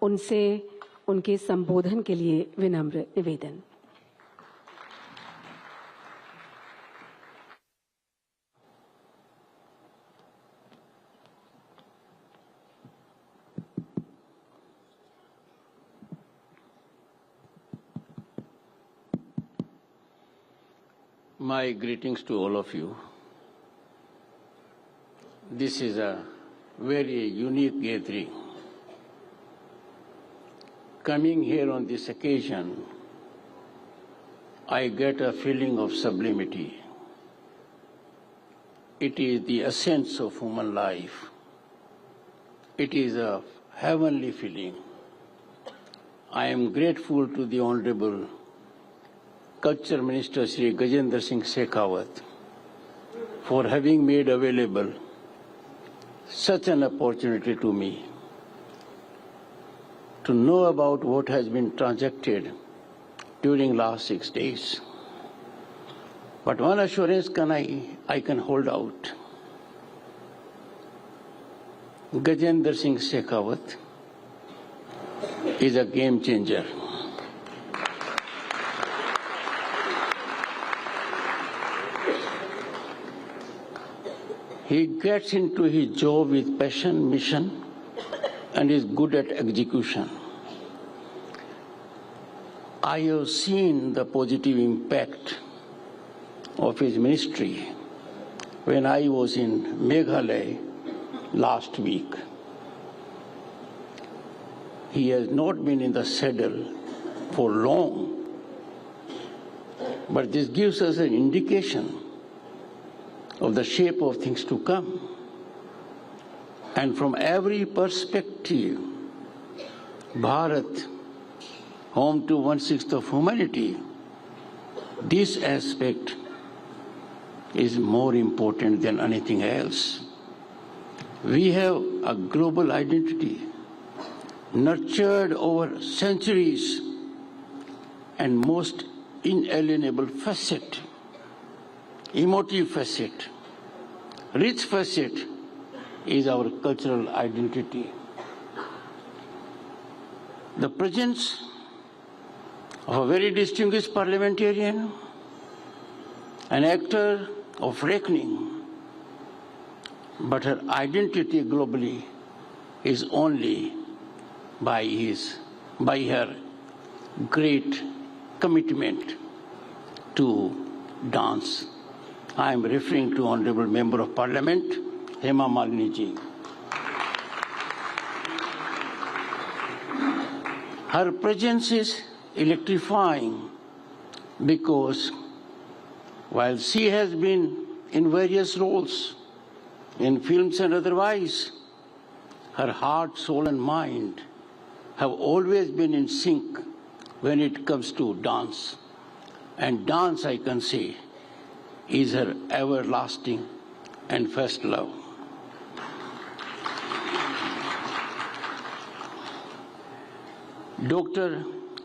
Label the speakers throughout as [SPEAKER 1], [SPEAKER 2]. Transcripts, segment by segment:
[SPEAKER 1] उनसे उनके संबोधन के लिए विनम्र निवेदन।
[SPEAKER 2] My greetings to all of you. This is a very unique gathering. Coming here on this occasion, I get a feeling of sublimity. It is the essence of human life. It is a heavenly feeling. I am grateful to the Honorable Culture Minister Shri Gajendra Singh Shekhawat for having made available such an opportunity to me to know about what has been transacted during last 6 days. But one assurance I can hold out. Gajendra Singh Shekhawat is a game changer. He gets into his job with passion, mission, and is good at execution. I have seen the positive impact of his ministry when I was in Meghalaya last week. He has not been in the saddle for long, but this gives us an indication of the shape of things to come. And from every perspective, Bharat, home to 1/6 of humanity, this aspect is more important than anything else. We have a global identity, nurtured over centuries, and most inalienable facet, emotive facet, rich facet is our cultural identity. The presence of a very distinguished parliamentarian, an actor of reckoning, but her identity globally is only by her great commitment to dance. I am referring to Honorable Member of Parliament, Hema Malini ji. Her presence is electrifying because while she has been in various roles, in films and otherwise, her heart, soul and mind have always been in sync when it comes to dance. And dance, I can say, is her everlasting and first love. Dr.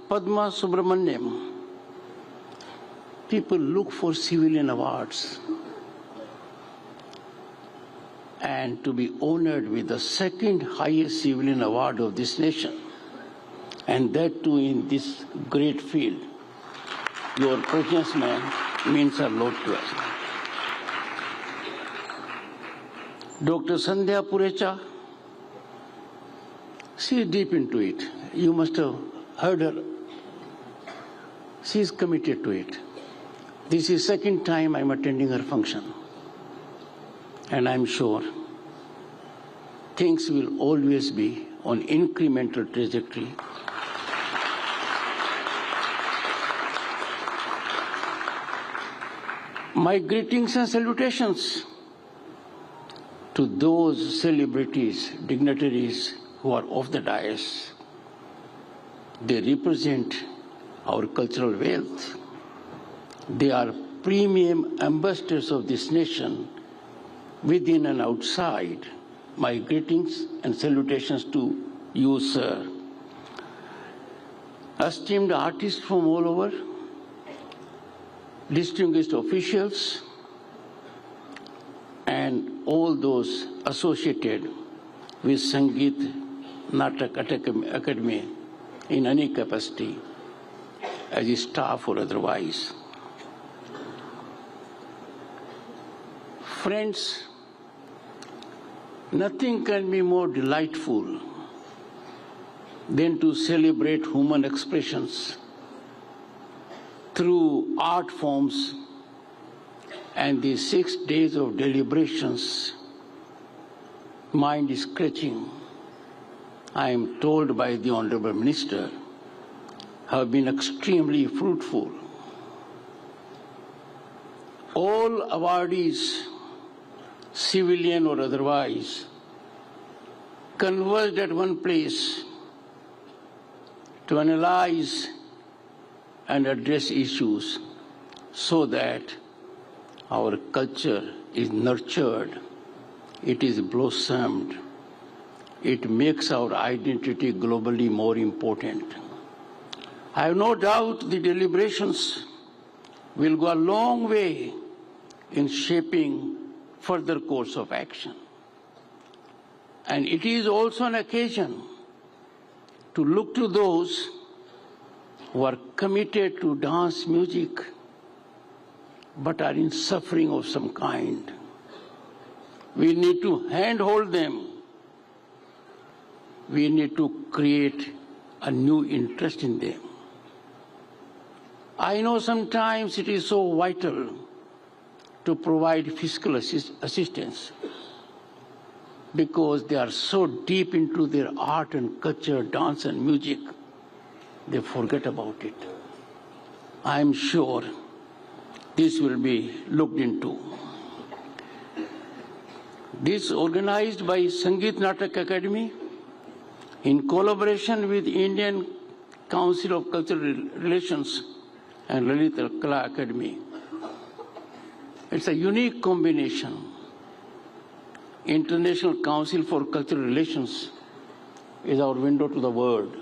[SPEAKER 2] Padma Subramaniam, people look for civilian awards, and to be honored with the second highest civilian award of this nation, and that too in this great field, your presence, ma'am, means a lot to us. Dr. Sandhya Purecha, she is deep into it. You must have heard her. She is committed to it. This is second time I'm attending her function. And I'm sure things will always be on incremental trajectory. My greetings and salutations to those celebrities, dignitaries who are off the dais. They represent our cultural wealth. They are premium ambassadors of this nation within and outside. My greetings and salutations to you, sir. Esteemed artists from all over, distinguished officials, and all those associated with Sangeet, Natak Academy in any capacity, as a staff or otherwise. Friends, nothing can be more delightful than to celebrate human expressions through art forms and the 6 days of deliberations. Mind is scratching, I am told by the Honorable Minister, have been extremely fruitful. All awardees, civilian or otherwise, converged at one place to analyze and address issues so that our culture is nurtured, it is blossomed, it makes our identity globally more important. I have no doubt the deliberations will go a long way in shaping further course of action. And it is also an occasion to look to those who are committed to dance music but are in suffering of some kind. We need to handhold them. We need to create a new interest in them. I know sometimes it is so vital to provide fiscal assistance because they are so deep into their art and culture, dance and music, they forget about it. I am sure this will be looked into. This organized by Sangeet Natak Academy in collaboration with Indian Council of Cultural Relations and Lalita Kala Academy. It's a unique combination. International Council for Cultural Relations is our window to the world.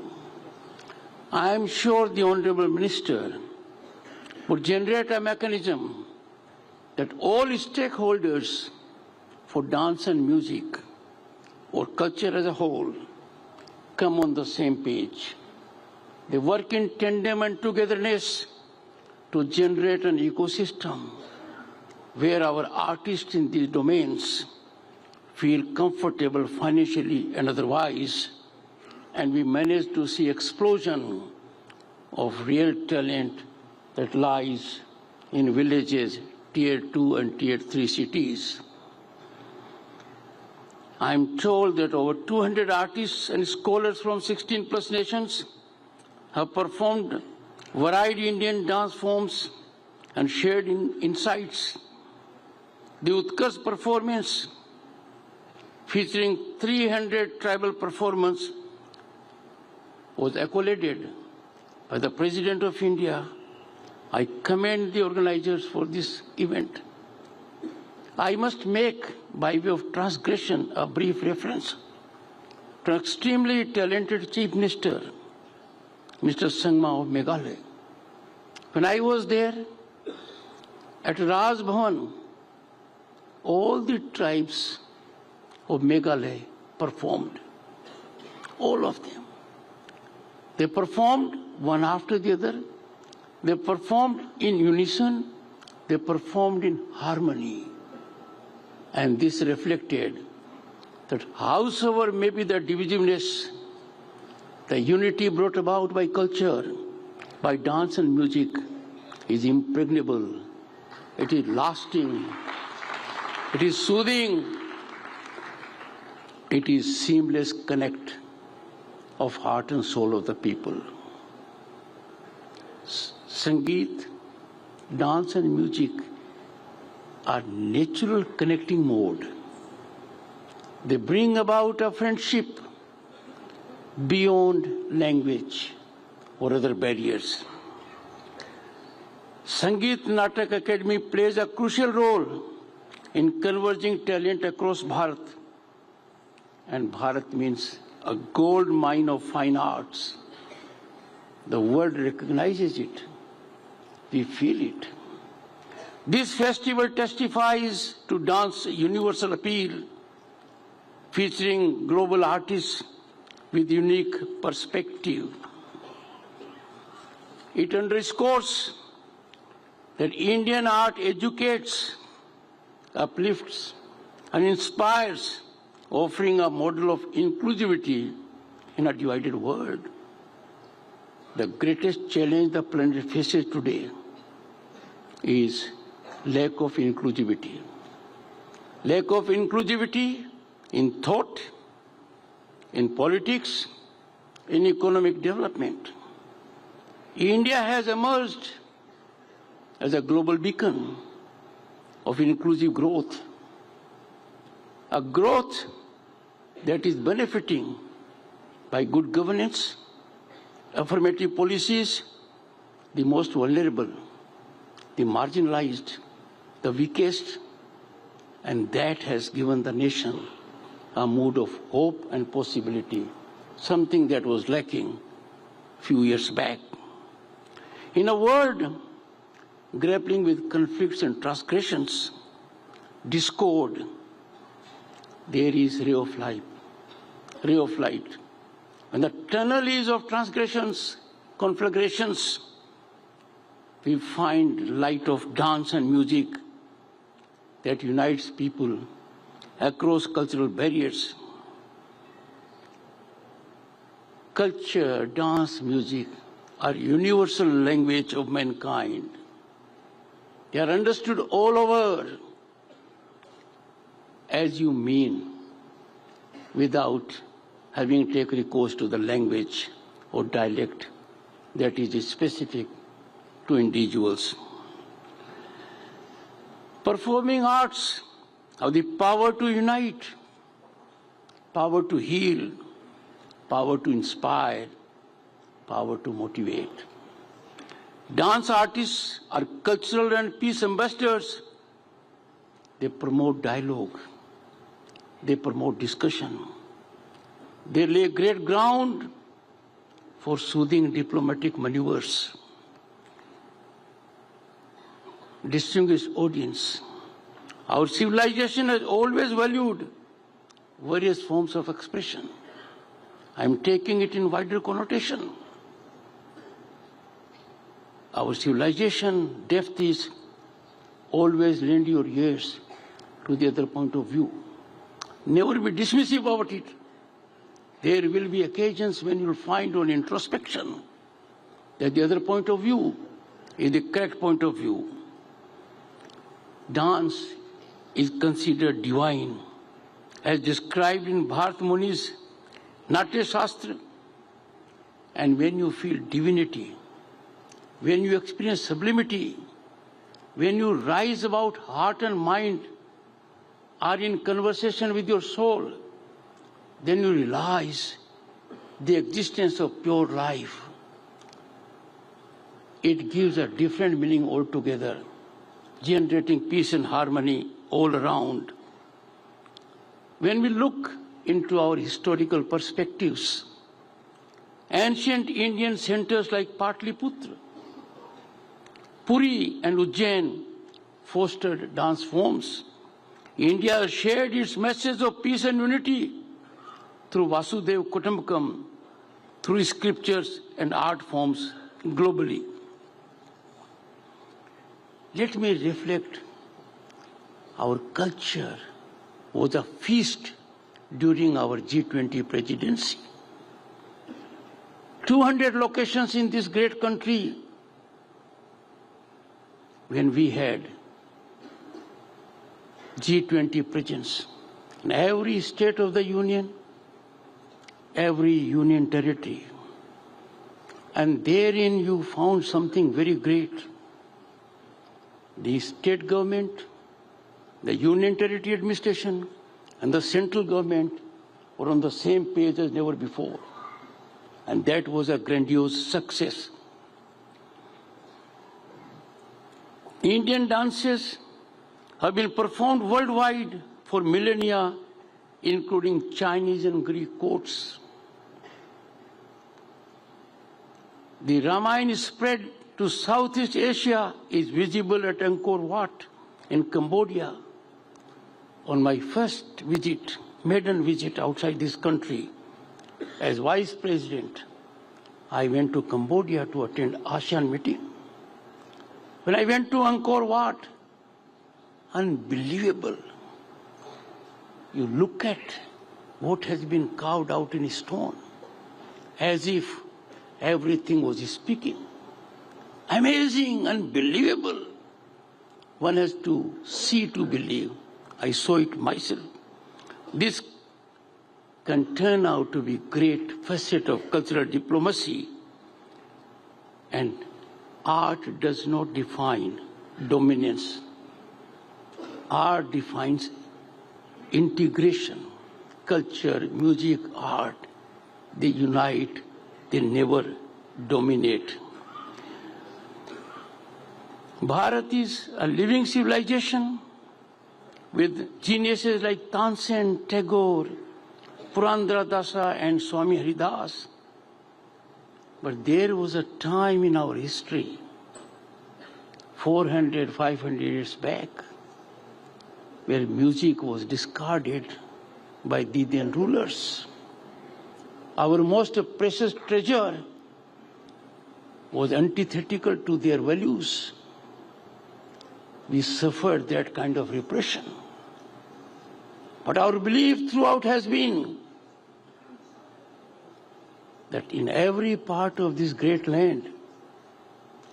[SPEAKER 2] I am sure the Honorable Minister would generate a mechanism that all stakeholders for dance and music or culture as a whole come on the same page. They work in tandem and togetherness to generate an ecosystem where our artists in these domains feel comfortable financially and otherwise, and we manage to see explosion of real talent that lies in villages, Tier 2 and Tier 3 cities. I am told that over 200 artists and scholars from 16 plus nations have performed varied Indian dance forms and shared insights. The Utkarsh performance, featuring 300 tribal performers, was accoladed by the President of India. I commend the organizers for this event. I must make, by way of transgression, a brief reference to an extremely talented Chief Minister, Mr. Sangma of Meghalaya. When I was there, at Raj Bhavan, all the tribes of Meghalaya performed, all of them. They performed one after the other. They performed in unison. They performed in harmony. And this reflected that howsoever may be the divisiveness, the unity brought about by culture, by dance and music is impregnable. It is lasting. It is soothing. It is seamless connect of heart and soul of the people. Sangeet, dance and music are natural connecting mode. They bring about a friendship beyond language or other barriers. Sangeet Natak Academy plays a crucial role in converging talent across Bharat. And Bharat means a gold mine of fine arts. The world recognizes it. We feel it. This festival testifies to dance's universal appeal, featuring global artists with unique perspective. It underscores that Indian art educates, uplifts, and inspires, offering a model of inclusivity in a divided world. The greatest challenge the planet faces today is lack of inclusivity. Lack of inclusivity in thought, in politics, in economic development. India has emerged as a global beacon of inclusive growth, a growth that is benefiting by good governance, affirmative policies, the most vulnerable, the marginalized, the weakest, and that has given the nation a mood of hope and possibility, something that was lacking a few years back. In a world grappling with conflicts and transgressions, discord, there is ray of light. When the tunnel is of transgressions, conflagrations, we find light of dance and music that unites people across cultural barriers. Culture, dance, music are universal language of mankind. They are understood all over as you mean, without having to take recourse to the language or dialect that is specific to individuals. Performing arts have the power to unite, power to heal, power to inspire, power to motivate. Dance artists are cultural and peace ambassadors. They promote dialogue. They promote discussion. They lay great ground for soothing diplomatic maneuvers. Distinguished audience, our civilization has always valued various forms of expression. I am taking it in wider connotation. Our civilization depth is always lend your ears to the other point of view. Never be dismissive about it. There will be occasions when you will find on introspection that the other point of view is the correct point of view. Dance is considered divine, as described in Bharat Muni's Natya Shastra. And when you feel divinity, when you experience sublimity, when you rise about heart and mind, are in conversation with your soul, then you realize the existence of pure life. It gives a different meaning altogether, generating peace and harmony all around. When we look into our historical perspectives, ancient Indian centers like Patliputra, Puri and Ujjain fostered dance forms. India shared its message of peace and unity through Vasudev Kutumbakam, through scriptures and art forms globally. Let me reflect. Our culture was a feast during our G20 presidency. 200 locations in this great country when we had G20 presence. In every state of the union, every union territory. And therein you found something very great. The state government, the union territory administration, and the central government were on the same page as never before. And that was a grandiose success. Indian dances have been performed worldwide for millennia, including Chinese and Greek courts. The Ramayana spread to Southeast Asia is visible at Angkor Wat in Cambodia. On my first visit, maiden visit outside this country, as Vice President, I went to Cambodia to attend ASEAN meeting. When I went to Angkor Wat, unbelievable. You look at what has been carved out in stone, as if everything was speaking. Amazing, unbelievable. One has to see to believe. I saw it myself. This can turn out to be great facet of cultural diplomacy, and art does not define dominance. Art defines integration. Culture, music, art, they unite, they never dominate. Bharat is a living civilization with geniuses like Tansen, Tagore, Purandara Dasa and Swami Haridas. But there was a time in our history, 400, 500 years back, where music was discarded by the then rulers. Our most precious treasure was antithetical to their values. We suffered that kind of repression. But our belief throughout has been that in every part of this great land,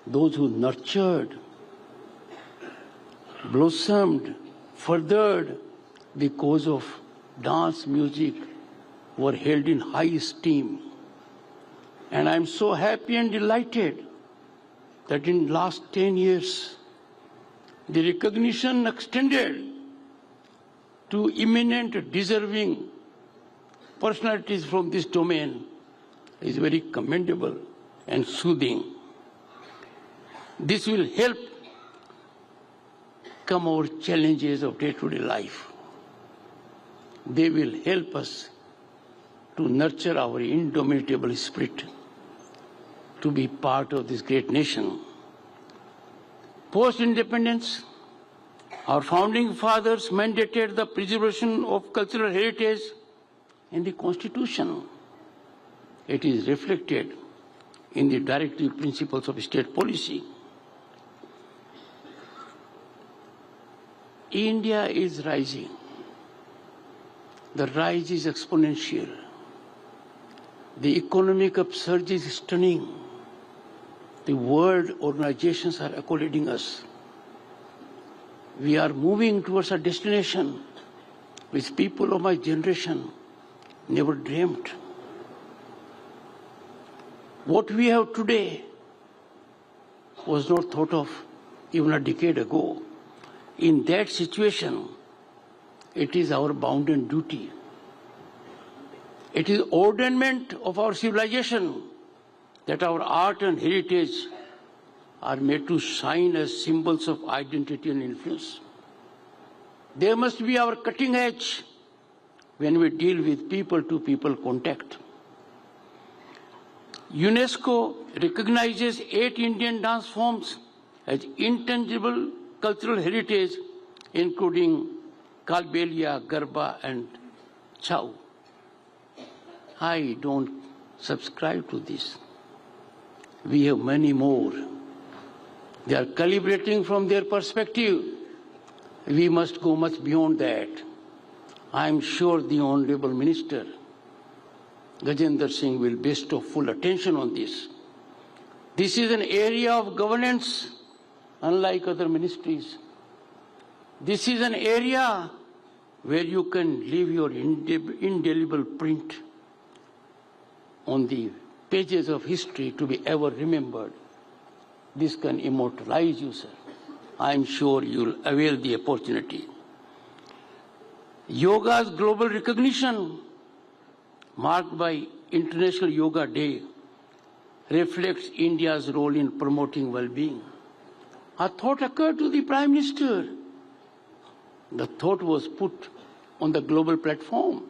[SPEAKER 2] those who nurtured, blossomed, furthered the cause of dance music were held in high esteem. And I'm so happy and delighted that in last 10 years, the recognition extended to eminent, deserving personalities from this domain is very commendable and soothing. This will help come our challenges of day-to-day life. They will help us to nurture our indomitable spirit to be part of this great nation. Post-independence, our founding fathers mandated the preservation of cultural heritage in the Constitution. It is reflected in the directive principles of state policy. India is rising. The rise is exponential. The economic upsurge is stunning. The world organizations are accommodating us. We are moving towards a destination which people of my generation never dreamt. What we have today was not thought of even a decade ago. In that situation, it is our bounden duty. It is ornament of our civilization that our art and heritage are made to shine as symbols of identity and influence. They must be our cutting edge when we deal with people-to-people contact. UNESCO recognizes 8 Indian dance forms as intangible cultural heritage, including Kalbelia, Garba, and Chau. I don't subscribe to this. We have many more. They are calibrating from their perspective. We must go much beyond that. I am sure the Honorable Minister, Gajendra Singh, will bestow full attention on this. This is an area of governance unlike other ministries. This is an area where you can leave your indelible print on the pages of history to be ever remembered. This can immortalize you, sir. I am sure you will avail the opportunity. Yoga's global recognition, marked by International Yoga Day, reflects India's role in promoting well-being. A thought occurred to the Prime Minister. The thought was put on the global platform.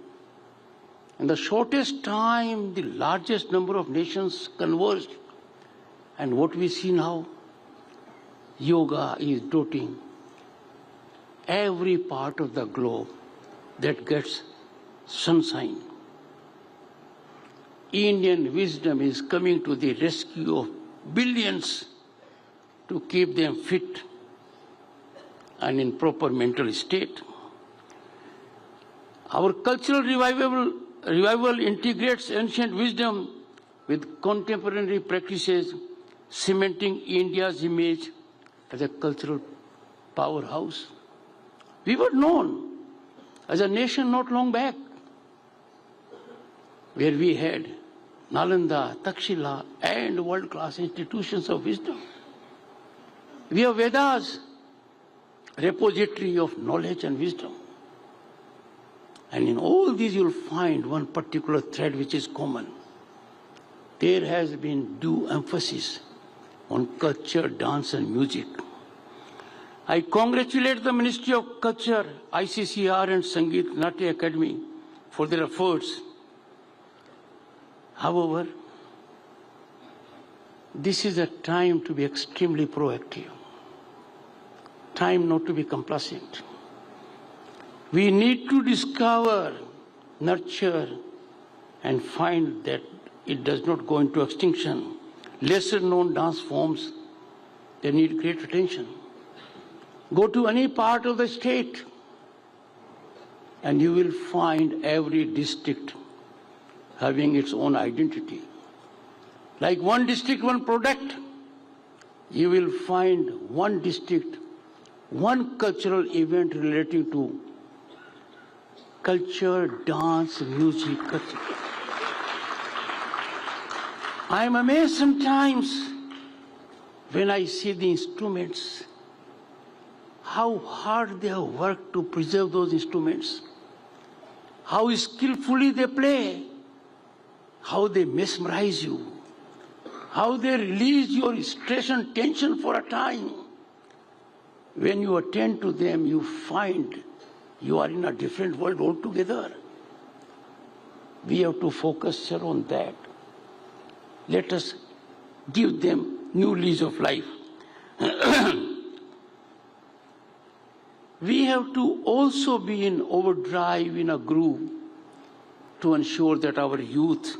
[SPEAKER 2] In the shortest time, the largest number of nations converged. And what we see now, yoga is dotting every part of the globe that gets sunshine. Indian wisdom is coming to the rescue of billions to keep them fit and in proper mental state. Our cultural revival integrates ancient wisdom with contemporary practices, cementing India's image as a cultural powerhouse. We were known as a nation not long back, where we had Nalanda, Takshila, and world-class institutions of wisdom. We have Vedas, repository of knowledge and wisdom. And in all these you'll find one particular thread which is common. There has been due emphasis on culture, dance and music. I congratulate the Ministry of Culture, ICCR and Sangeet Natya Academy for their efforts. However, this is a time to be extremely proactive, time not to be complacent. We need to discover, nurture, and find that it does not go into extinction. Lesser known dance forms, they need great attention. Go to any part of the state and you will find every district having its own identity. Like one district, one product, you will find one district, one cultural event relating to culture, dance, music, culture. I am amazed sometimes when I see the instruments, how hard they have worked to preserve those instruments, how skillfully they play, how they mesmerize you, how they release your stress and tension for a time. When you attend to them, you find you are in a different world altogether. We have to focus on that. Let us give them new lease of life. We have to also be in overdrive, in a groove, to ensure that our youth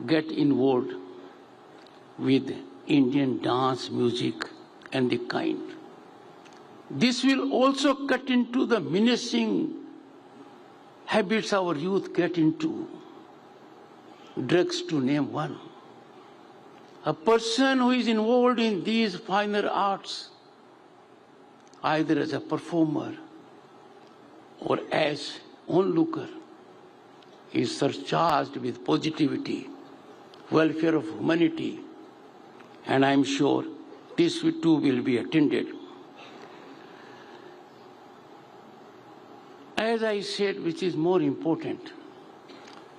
[SPEAKER 2] get involved with Indian dance, music, and the kind. This will also cut into the menacing habits our youth get into. Drugs, to name one. A person who is involved in these finer arts, either as a performer or as onlooker, is surcharged with positivity, welfare of humanity, and I am sure this too will be attended. As I said, which is more important,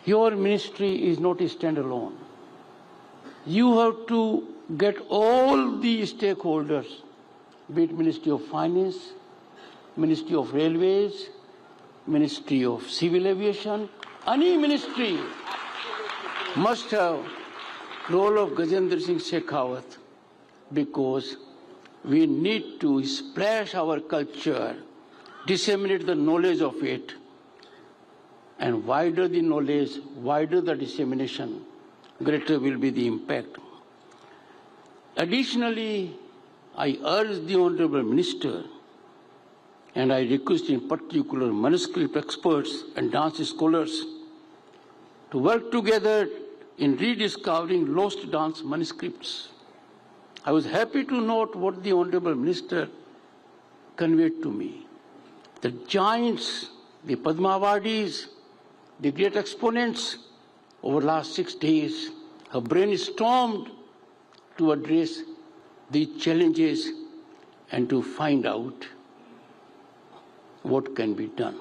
[SPEAKER 2] your ministry is not a standalone. You have to get all the stakeholders, be it Ministry of Finance, Ministry of Railways, Ministry of Civil Aviation, any ministry must have role of Gajendra Singh Shekhawat, because we need to splash our culture, disseminate the knowledge of it, and wider the knowledge, wider the dissemination, greater will be the impact. Additionally, I urge the Honorable Minister, and I request in particular manuscript experts and dance scholars to work together in rediscovering lost dance manuscripts. I was happy to note what the Honorable Minister conveyed to me. The giants, the Padmavadis, the great exponents over the last 6 days have brainstormed to address the challenges and to find out what can be done.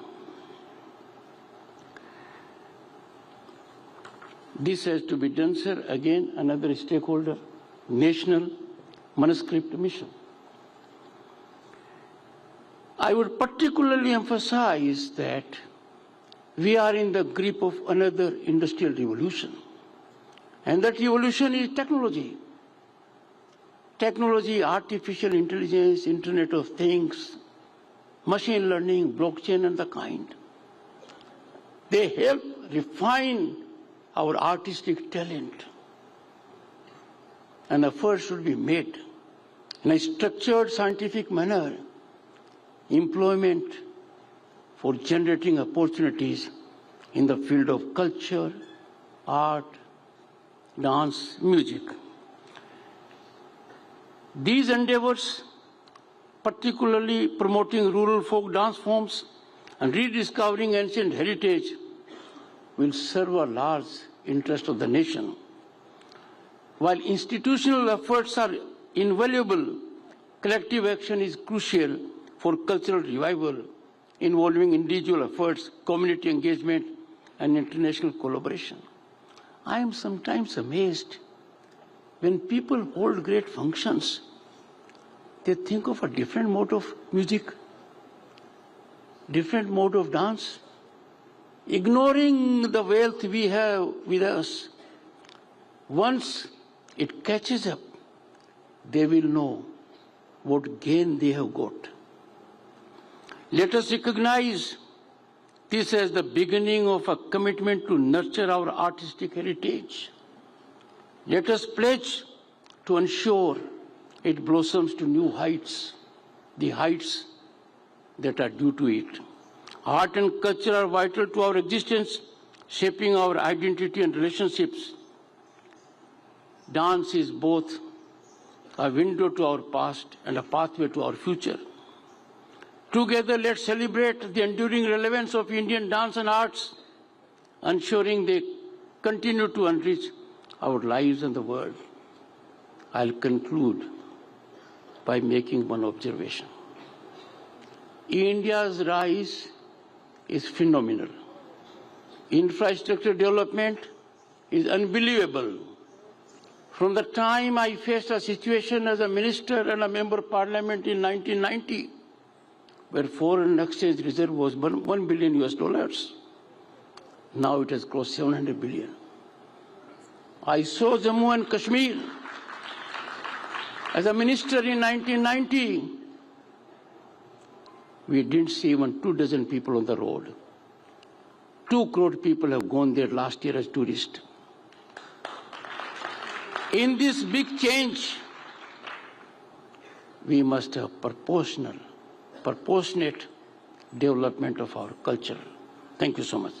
[SPEAKER 2] This has to be done, sir. Again, another stakeholder, National Manuscript Mission. I would particularly emphasize that we are in the grip of another industrial revolution. And that revolution is technology. Technology, artificial intelligence, Internet of Things, machine learning, blockchain, and the kind. They help refine our artistic talent. An effort should be made in a structured scientific manner, employment for generating opportunities in the field of culture, art, dance, music. These endeavors, particularly promoting rural folk dance forms and rediscovering ancient heritage, will serve a large interest of the nation. While institutional efforts are invaluable, collective action is crucial for cultural revival, involving individual efforts, community engagement, and international collaboration. I am sometimes amazed when people hold great functions, they think of a different mode of music, different mode of dance, ignoring the wealth we have with us. Once it catches up, they will know what gain they have got. Let us recognize this as the beginning of a commitment to nurture our artistic heritage. Let us pledge to ensure it blossoms to new heights, the heights that are due to it. Art and culture are vital to our existence, shaping our identity and relationships. Dance is both a window to our past and a pathway to our future. Together, let's celebrate the enduring relevance of Indian dance and arts, ensuring they continue to enrich our lives and the world. I'll conclude by making one observation. India's rise is phenomenal. Infrastructure development is unbelievable. From the time I faced a situation as a minister and a member of parliament in 1990, where foreign exchange reserve was $1 billion, now it has crossed 700 billion. I saw Jammu and Kashmir as a minister in 1990. We didn't see even 24 people on the road. 2 crore people have gone there last year as tourists. In this big change, we must have proportionate development of our culture. Thank you so much.